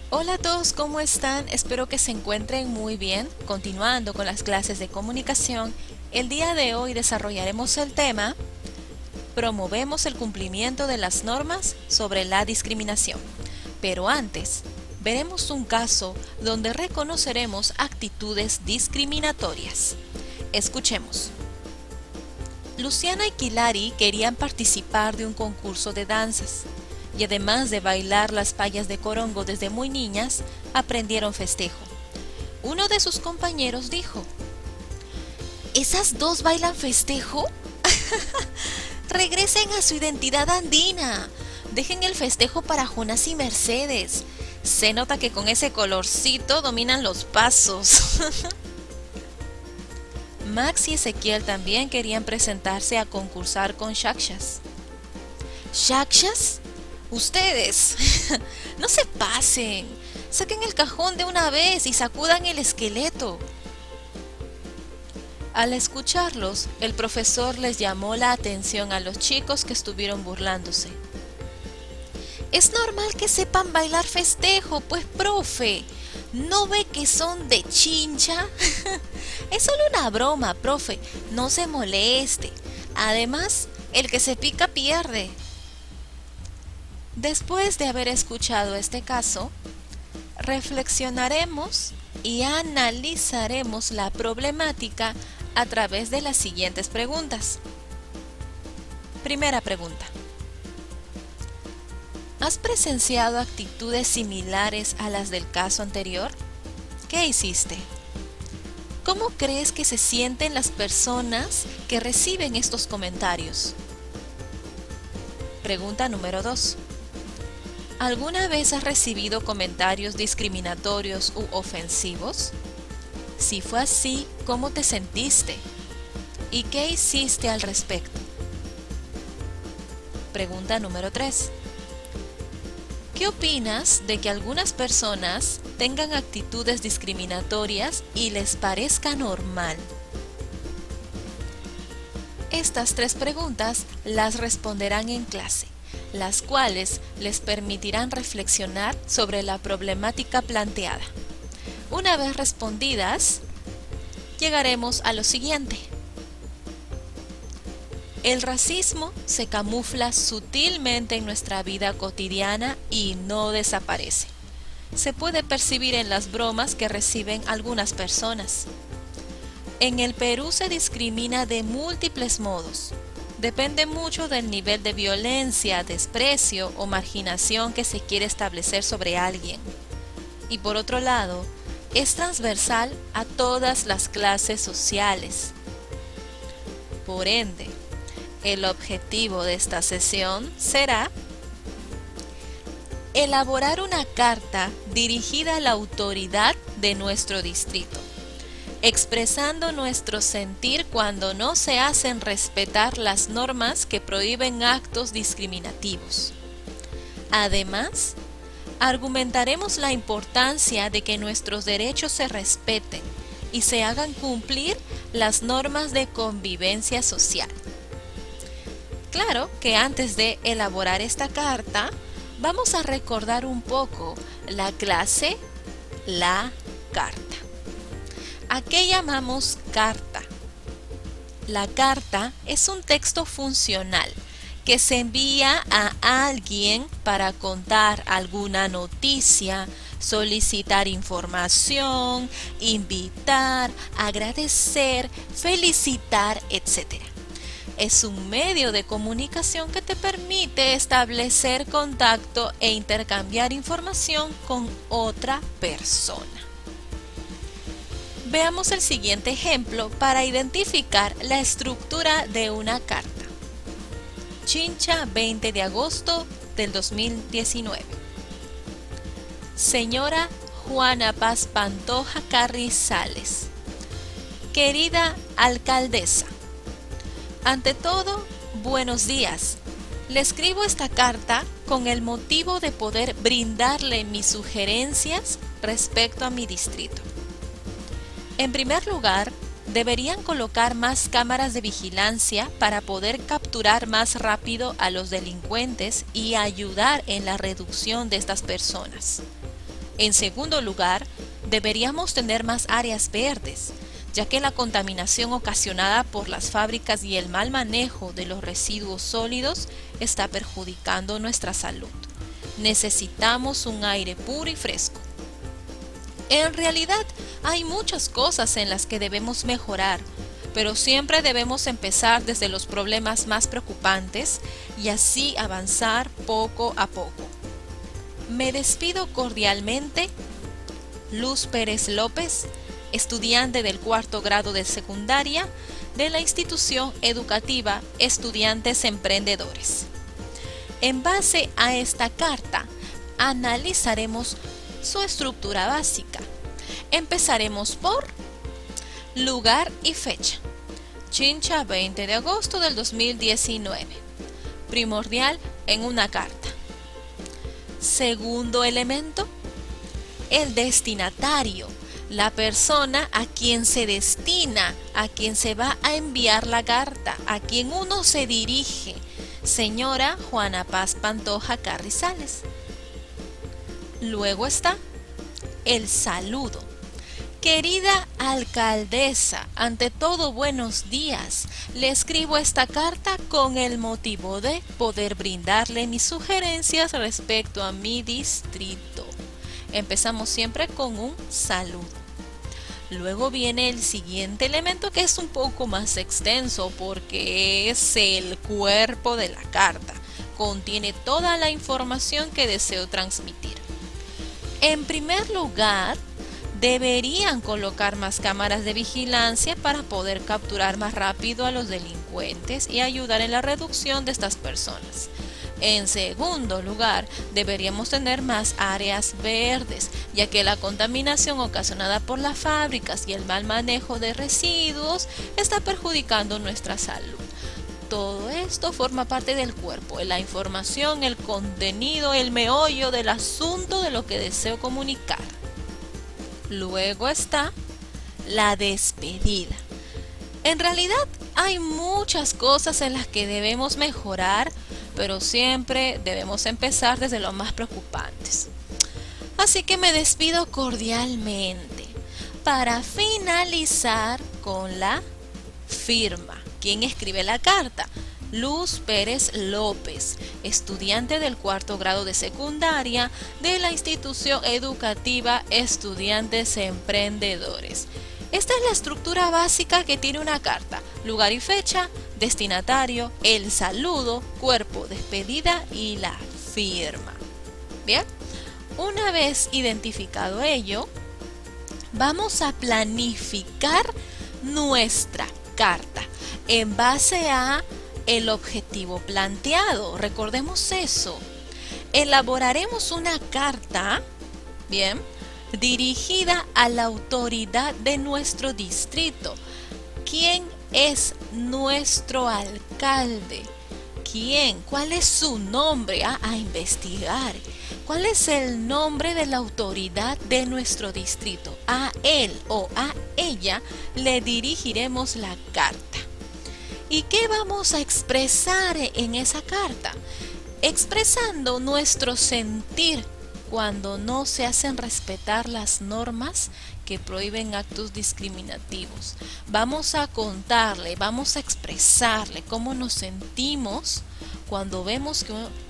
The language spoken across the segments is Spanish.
Hola a todos, ¿cómo están? Espero que se encuentren muy bien. Continuando con las clases de comunicación, el día de hoy desarrollaremos el tema Promovemos el cumplimiento de las normas sobre la discriminación. Pero antes, veremos un caso donde reconoceremos actitudes discriminatorias. Escuchemos. Luciana y Kilari querían participar de un concurso de danzas y además de bailar las payas de corongo desde muy niñas, aprendieron festejo. Uno de sus compañeros dijo: ¿Esas dos bailan festejo? Regresen a su identidad andina. Dejen el festejo para Jonas y Mercedes. Se nota que con ese colorcito dominan los pasos. Max y Ezequiel también querían presentarse a concursar con Shakshas. ¿Shakshas? Ustedes, no se pasen. Saquen el cajón de una vez y sacudan el esqueleto. Al escucharlos, el profesor les llamó la atención a los chicos que estuvieron burlándose. Es normal que sepan bailar festejo, pues profe, ¿no ve que son de Chincha? Es solo una broma, profe, no se moleste. Además, el que se pica pierde. Después de haber escuchado este caso, reflexionaremos y analizaremos la problemática a través de las siguientes preguntas. Primera pregunta. ¿Has presenciado actitudes similares a las del caso anterior? ¿Qué hiciste? ¿Cómo crees que se sienten las personas que reciben estos comentarios? Pregunta número 2. ¿Alguna vez has recibido comentarios discriminatorios u ofensivos? Si fue así, ¿cómo te sentiste? ¿Y qué hiciste al respecto? Pregunta número 3. ¿Qué opinas de que algunas personas tengan actitudes discriminatorias y les parezca normal? Estas 3 preguntas las responderán en clase, las cuales les permitirán reflexionar sobre la problemática planteada. Una vez respondidas, llegaremos a lo siguiente. El racismo se camufla sutilmente en nuestra vida cotidiana y no desaparece. Se puede percibir en las bromas que reciben algunas personas. En el Perú se discrimina de múltiples modos. Depende mucho del nivel de violencia, desprecio o marginación que se quiere establecer sobre alguien. Y por otro lado, es transversal a todas las clases sociales. Por ende, el objetivo de esta sesión será elaborar una carta dirigida a la autoridad de nuestro distrito, expresando nuestro sentir cuando no se hacen respetar las normas que prohíben actos discriminativos. Además, argumentaremos la importancia de que nuestros derechos se respeten y se hagan cumplir las normas de convivencia social. Claro que antes de elaborar esta carta, vamos a recordar un poco la clase, la carta. ¿A qué llamamos carta? La carta es un texto funcional que se envía a alguien para contar alguna noticia, solicitar información, invitar, agradecer, felicitar, etc. Es un medio de comunicación que te permite establecer contacto e intercambiar información con otra persona. Veamos el siguiente ejemplo para identificar la estructura de una carta. Chincha, 20 de agosto del 2019. Señora Juana Paz Pantoja Carrizales. Querida alcaldesa, ante todo, buenos días. Le escribo esta carta con el motivo de poder brindarle mis sugerencias respecto a mi distrito. En primer lugar, deberían colocar más cámaras de vigilancia para poder capturar más rápido a los delincuentes y ayudar en la reducción de estas personas. En segundo lugar, deberíamos tener más áreas verdes, ya que la contaminación ocasionada por las fábricas y el mal manejo de los residuos sólidos está perjudicando nuestra salud. Necesitamos un aire puro y fresco. En realidad, hay muchas cosas en las que debemos mejorar, pero siempre debemos empezar desde los problemas más preocupantes y así avanzar poco a poco. Me despido cordialmente, Luz Pérez López, estudiante del cuarto grado de secundaria de la institución educativa Estudiantes Emprendedores. En base a esta carta, analizaremos su estructura básica. Empezaremos por lugar y fecha. Chincha, 20 de agosto del 2019. Primordial en una carta. Segundo elemento, el destinatario, la persona a quien se destina, a quien se va a enviar la carta, a quien uno se dirige. Señora Juana Paz Pantoja Carrizales. Luego está el saludo. Querida alcaldesa, ante todo buenos días. Le escribo esta carta con el motivo de poder brindarle mis sugerencias respecto a mi distrito. Empezamos siempre con un saludo. Luego viene el siguiente elemento, que es un poco más extenso porque es el cuerpo de la carta. Contiene toda la información que deseo transmitir. En primer lugar, deberían colocar más cámaras de vigilancia para poder capturar más rápido a los delincuentes y ayudar en la reducción de estas personas. En segundo lugar, deberíamos tener más áreas verdes, ya que la contaminación ocasionada por las fábricas y el mal manejo de residuos está perjudicando nuestra salud. Todo esto forma parte del cuerpo, la información, el contenido, el meollo del asunto de lo que deseo comunicar. Luego está la despedida. En realidad hay muchas cosas en las que debemos mejorar, pero siempre debemos empezar desde lo más preocupantes. Así que me despido cordialmente para finalizar con la firma. ¿Quién escribe la carta? Luz Pérez López, estudiante del cuarto grado de secundaria de la institución educativa Estudiantes Emprendedores. Esta es la estructura básica que tiene una carta: lugar y fecha, destinatario, el saludo, cuerpo, despedida y la firma. Bien, una vez identificado ello, vamos a planificar nuestra carta en base a el objetivo planteado. Recordemos eso. Elaboraremos una carta, bien, dirigida a la autoridad de nuestro distrito. ¿Quién es nuestro alcalde? ¿Quién? ¿Cuál es su nombre? A investigar. ¿Cuál es el nombre de la autoridad de nuestro distrito? A él o a ella le dirigiremos la carta. ¿Y qué vamos a expresar en esa carta? Expresando nuestro sentir cuando no se hacen respetar las normas que prohíben actos discriminativos. Vamos a contarle, vamos a expresarle cómo nos sentimos cuando vemos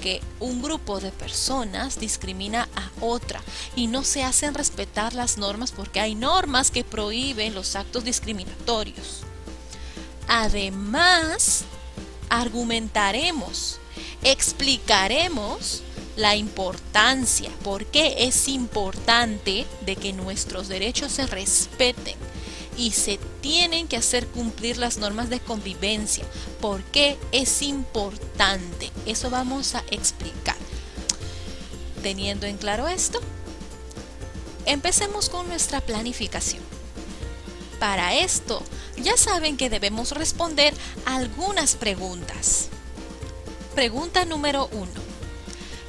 que un grupo de personas discrimina a otra y no se hacen respetar las normas, porque hay normas que prohíben los actos discriminatorios. Además, argumentaremos, explicaremos la importancia, por qué es importante de que nuestros derechos se respeten y se tienen que hacer cumplir las normas de convivencia. ¿Por qué es importante? Eso vamos a explicar. Teniendo en claro esto, empecemos con nuestra planificación. Para esto, ya saben que debemos responder algunas preguntas. Pregunta número 1.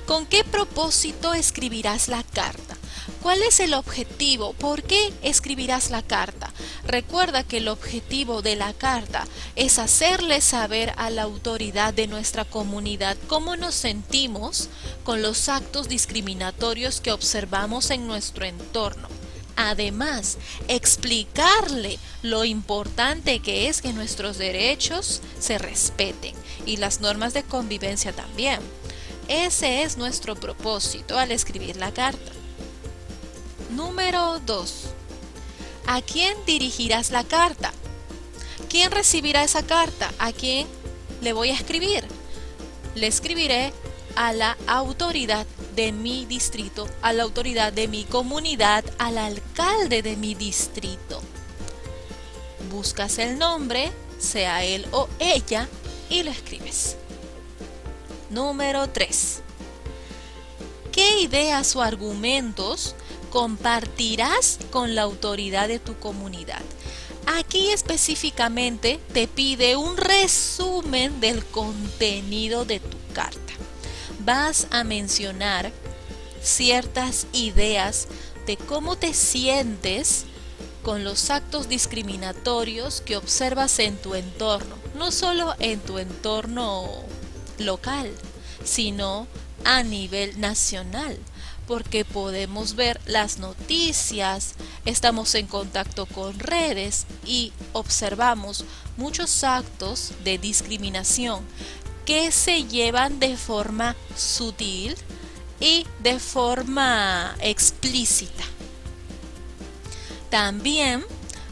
¿Con qué propósito escribirás la carta? ¿Cuál es el objetivo? ¿Por qué escribirás la carta? Recuerda que el objetivo de la carta es hacerle saber a la autoridad de nuestra comunidad cómo nos sentimos con los actos discriminatorios que observamos en nuestro entorno. Además, explicarle lo importante que es que nuestros derechos se respeten y las normas de convivencia también. Ese es nuestro propósito al escribir la carta. Número 2. ¿A quién dirigirás la carta? ¿Quién recibirá esa carta? ¿A quién le voy a escribir? Le escribiré a la autoridad de mi distrito, a la autoridad de mi comunidad, al alcalde de mi distrito. Buscas el nombre, sea él o ella, y lo escribes. Número 3. ¿Qué ideas o argumentos compartirás con la autoridad de tu comunidad? Aquí específicamente te pide un resumen del contenido de tu carta. Vas a mencionar ciertas ideas de cómo te sientes con los actos discriminatorios que observas en tu entorno, no solo en tu entorno local, sino a nivel nacional, porque podemos ver las noticias, estamos en contacto con redes y observamos muchos actos de discriminación que se llevan de forma sutil y de forma explícita. También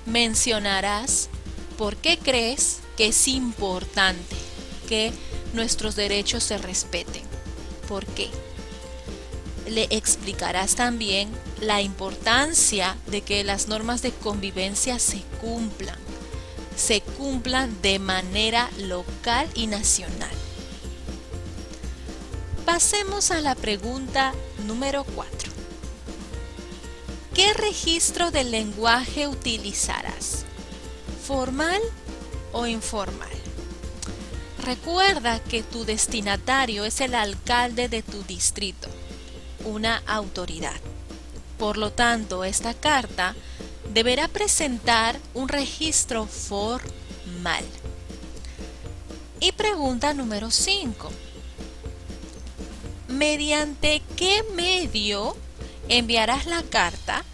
mencionarás por qué crees que es importante que nuestros derechos se respeten. ¿Por qué? Le explicarás también la importancia de que las normas de convivencia se cumplan de manera local y nacional. Pasemos a la pregunta número 4. ¿Qué registro del lenguaje utilizarás? ¿Formal o informal? Recuerda que tu destinatario es el alcalde de tu distrito, una autoridad. Por lo tanto, esta carta deberá presentar un registro formal. Y pregunta número 5. ¿Mediante qué medio enviarás la carta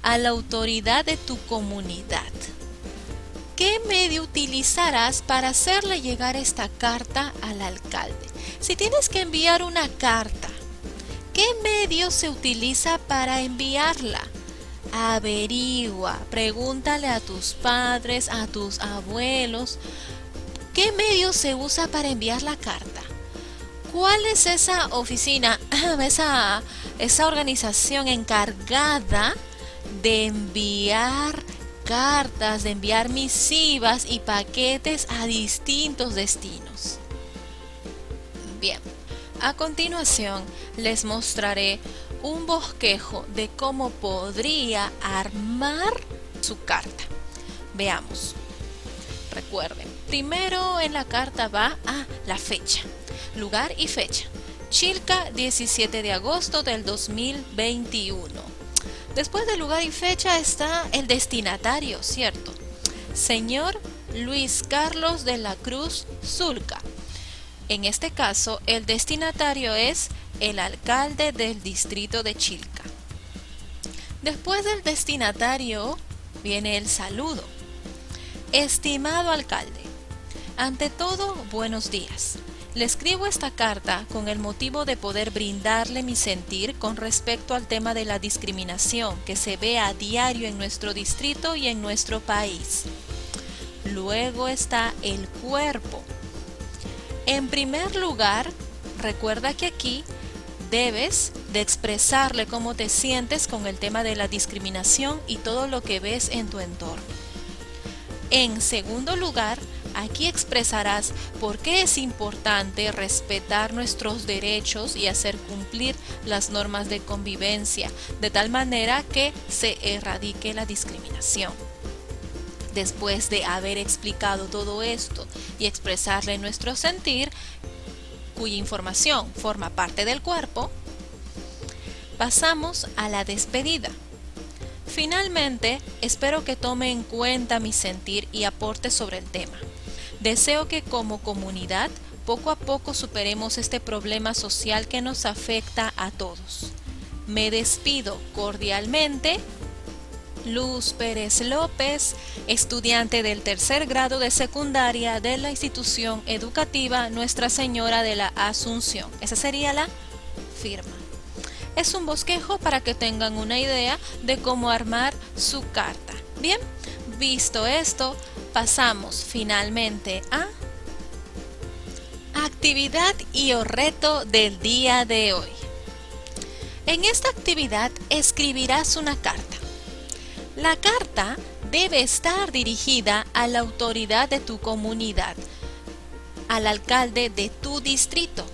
a la autoridad de tu comunidad? ¿Qué medio utilizarás para hacerle llegar esta carta al alcalde? Si tienes que enviar una carta, ¿qué medio se utiliza para enviarla? Averigua, pregúntale a tus padres, a tus abuelos, ¿qué medio se usa para enviar la carta? ¿Cuál es esa oficina, esa organización encargada de enviar cartas, de enviar misivas y paquetes a distintos destinos? Bien, a continuación les mostraré un bosquejo de cómo podría armar su carta. Veamos. Recuerden, primero en la carta va a la fecha, lugar y fecha. Chilca, 17 de agosto del 2021. Después del lugar y fecha está el destinatario, ¿cierto? Señor Luis Carlos de la Cruz Zulca. En este caso, el destinatario es el alcalde del distrito de Chilca. Después del destinatario viene el saludo. Estimado alcalde, ante todo, buenos días. Le escribo esta carta con el motivo de poder brindarle mi sentir con respecto al tema de la discriminación que se ve a diario en nuestro distrito y en nuestro país. Luego está el cuerpo. En primer lugar, recuerda que aquí debes de expresarle cómo te sientes con el tema de la discriminación y todo lo que ves en tu entorno. En segundo lugar, aquí expresarás por qué es importante respetar nuestros derechos y hacer cumplir las normas de convivencia, de tal manera que se erradique la discriminación. Después de haber explicado todo esto y expresarle nuestro sentir, cuya información forma parte del cuerpo, Pasamos a la despedida. Finalmente, espero que tome en cuenta mi sentir y aporte sobre el tema. Deseo que como comunidad poco a poco superemos este problema social que nos afecta a todos. Me despido cordialmente. Luz Pérez López, estudiante del tercer grado de secundaria de la institución educativa Nuestra Señora de la Asunción. Esa sería la firma. Es un bosquejo para que tengan una idea de cómo armar su carta. Bien, visto esto, pasamos finalmente a actividad y o reto del día de hoy. En esta actividad escribirás una carta. La carta debe estar dirigida a la autoridad de tu comunidad, al alcalde de tu distrito.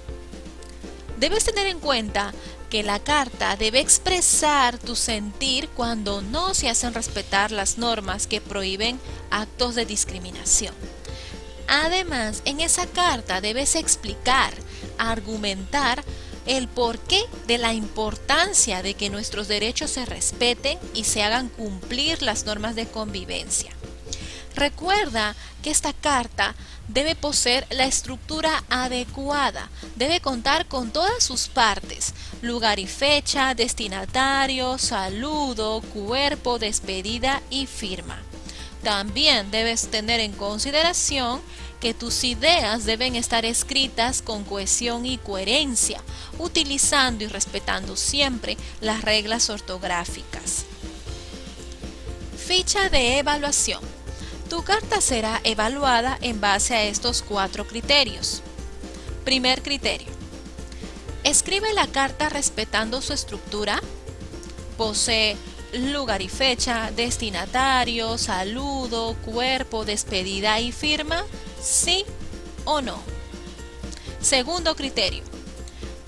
Debes tener en cuenta que la carta debe expresar tu sentir cuando no se hacen respetar las normas que prohíben actos de discriminación. Además, en esa carta debes explicar, argumentar el porqué de la importancia de que nuestros derechos se respeten y se hagan cumplir las normas de convivencia. Recuerda que esta carta debe poseer la estructura adecuada, debe contar con todas sus partes, lugar y fecha, destinatario, saludo, cuerpo, despedida y firma. También debes tener en consideración que tus ideas deben estar escritas con cohesión y coherencia, utilizando y respetando siempre las reglas ortográficas. Ficha de evaluación. Tu carta será evaluada en base a estos 4 criterios. Primer criterio. Escribe la carta respetando su estructura. Posee lugar y fecha, destinatario, saludo, cuerpo, despedida y firma, sí o no. Segundo criterio.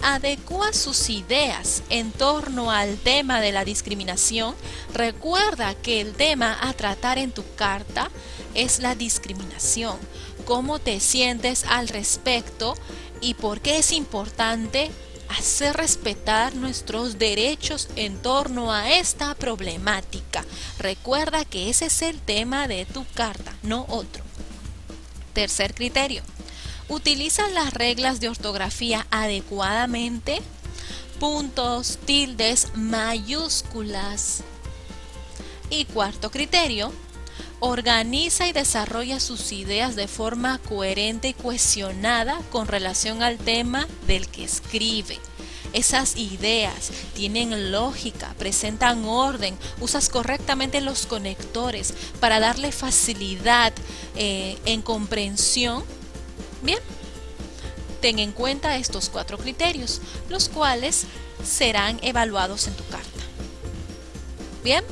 Adecua sus ideas en torno al tema de la discriminación. Recuerda que el tema a tratar en tu carta es la discriminación. ¿Cómo te sientes al respecto y por qué es importante hacer respetar nuestros derechos en torno a esta problemática? Recuerda que ese es el tema de tu carta, no otro. Tercer criterio. Utiliza las reglas de ortografía adecuadamente. Puntos, tildes, mayúsculas. Y cuarto criterio. Organiza y desarrolla sus ideas de forma coherente y cohesionada con relación al tema del que escribe. Esas ideas tienen lógica, presentan orden, usas correctamente los conectores para darle facilidad en comprensión. Bien, ten en cuenta estos 4 criterios, los cuales serán evaluados en tu carta. Bien,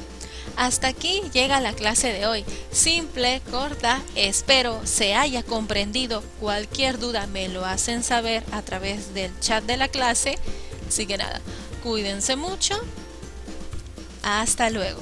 hasta aquí llega la clase de hoy. Simple, corta, espero se haya comprendido. Cualquier duda me lo hacen saber a través del chat de la clase. Así que nada, cuídense mucho. Hasta luego.